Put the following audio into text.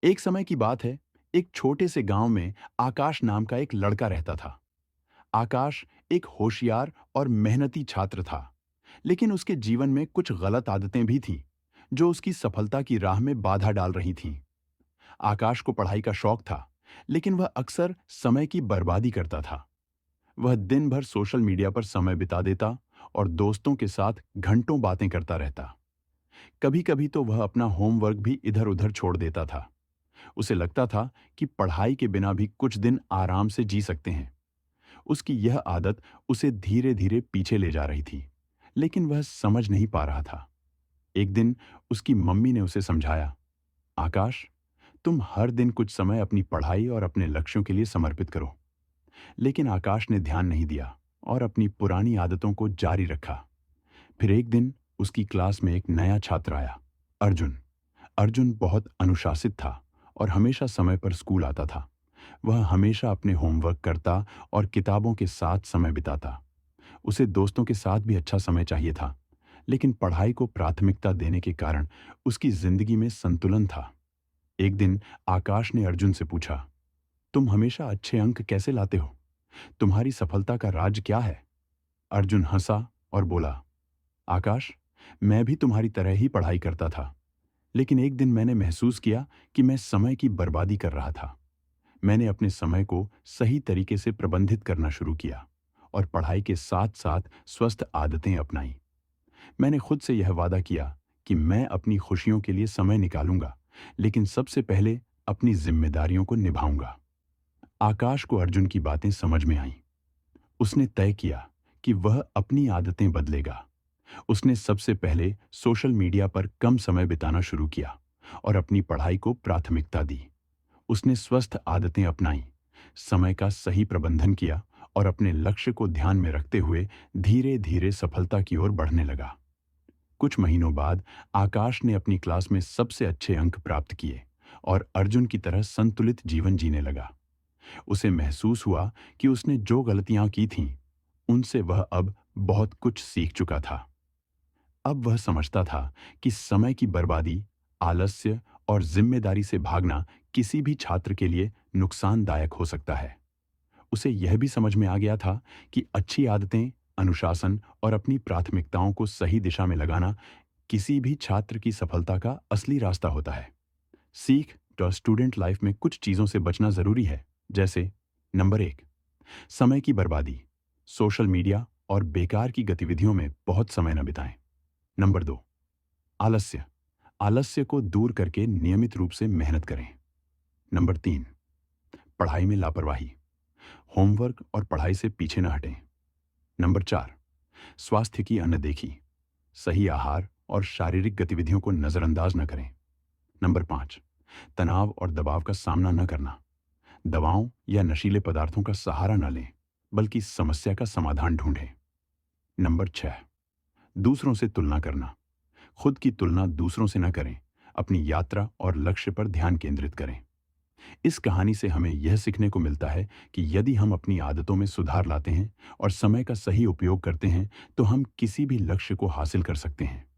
एक समय की बात है, एक छोटे से गांव में आकाश नाम का एक लड़का रहता था। आकाश एक होशियार और मेहनती छात्र था, लेकिन उसके जीवन में कुछ गलत आदतें भी थीं, जो उसकी सफलता की राह में बाधा डाल रही थीं। आकाश को पढ़ाई का शौक था, लेकिन वह अक्सर समय की बर्बादी करता था। वह दिन भर सोशल मीडिया पर समय बिता देता और दोस्तों के साथ घंटों बातें करता रहता। कभी-कभी तो वह अपना होमवर्क भी इधर-उधर छोड़ देता था। उसे लगता था कि पढ़ाई के बिना भी कुछ दिन आराम से जी सकते हैं। उसकी यह आदत उसे धीरे-धीरे पीछे ले जा रही थी, लेकिन वह समझ नहीं पा रहा था। एक दिन उसकी मम्मी ने उसे समझाया, "आकाश, तुम हर दिन कुछ समय अपनी पढ़ाई और अपने लक्ष्यों के लिए समर्पित करो।" लेकिन आकाश ने ध्यान नहीं दिया और अपनी पुरानी आदतों को जारी रखा। फिर एक दिन उसकी क्लास में एक नया छात्र आया, अर्जुन। अर्जुन बहुत अनुशासित था और हमेशा समय पर स्कूल आता था। वह हमेशा अपने होमवर्क करता और किताबों के साथ समय बिताता। उसे दोस्तों के साथ भी अच्छा समय चाहिए था, लेकिन पढ़ाई को प्राथमिकता देने के कारण उसकी जिंदगी में संतुलन था। एक दिन आकाश ने अर्जुन से पूछा, "तुम हमेशा अच्छे अंक कैसे लाते हो? तुम्हारी सफलता का राज क्या है?" अर्जुन हंसा और बोला, "आकाश, मैं भी तुम्हारी तरह ही पढ़ाई करता था, लेकिन एक दिन मैंने महसूस किया कि मैं समय की बर्बादी कर रहा था। मैंने अपने समय को सही तरीके से प्रबंधित करना शुरू किया और पढ़ाई के साथ साथ स्वस्थ आदतें अपनाई। मैंने खुद से यह वादा किया कि मैं अपनी खुशियों के लिए समय निकालूंगा, लेकिन सबसे पहले अपनी जिम्मेदारियों को निभाऊंगा।" आकाश को अर्जुन की बातें समझ में आईं। उसने तय किया कि वह अपनी आदतें बदलेगा। उसने सबसे पहले सोशल मीडिया पर कम समय बिताना शुरू किया और अपनी पढ़ाई को प्राथमिकता दी। उसने स्वस्थ आदतें अपनाई, समय का सही प्रबंधन किया और अपने लक्ष्य को ध्यान में रखते हुए धीरे-धीरे सफलता की ओर बढ़ने लगा। कुछ महीनों बाद आकाश ने अपनी क्लास में सबसे अच्छे अंक प्राप्त किए और अर्जुन की तरह संतुलित जीवन जीने लगा। उसे महसूस हुआ कि उसने जो गलतियां की थीं, उनसे वह अब बहुत कुछ सीख चुका था। अब वह समझता था कि समय की बर्बादी, आलस्य और जिम्मेदारी से भागना किसी भी छात्र के लिए नुकसानदायक हो सकता है। उसे यह भी समझ में आ गया था कि अच्छी आदतें, अनुशासन और अपनी प्राथमिकताओं को सही दिशा में लगाना किसी भी छात्र की सफलता का असली रास्ता होता है। सीख तो स्टूडेंट लाइफ में कुछ चीजों से बचना जरूरी है, जैसे नंबर 1, समय की बर्बादी, सोशल मीडिया और बेकार की गतिविधियों में बहुत समय न बिताएं। नंबर 2, आलस्य, आलस्य को दूर करके नियमित रूप से मेहनत करें। नंबर 3, पढ़ाई में लापरवाही, होमवर्क और पढ़ाई से पीछे न हटें। नंबर 4, स्वास्थ्य की अनदेखी, सही आहार और शारीरिक गतिविधियों को नजरअंदाज न करें। नंबर 5, तनाव और दबाव का सामना न करना, दवाओं या नशीले पदार्थों का सहारा न लें, बल्कि समस्या का समाधान ढूंढें। नंबर 6, दूसरों से तुलना करना, खुद की तुलना दूसरों से न करें, अपनी यात्रा और लक्ष्य पर ध्यान केंद्रित करें। इस कहानी से हमें यह सीखने को मिलता है कि यदि हम अपनी आदतों में सुधार लाते हैं और समय का सही उपयोग करते हैं, तो हम किसी भी लक्ष्य को हासिल कर सकते हैं।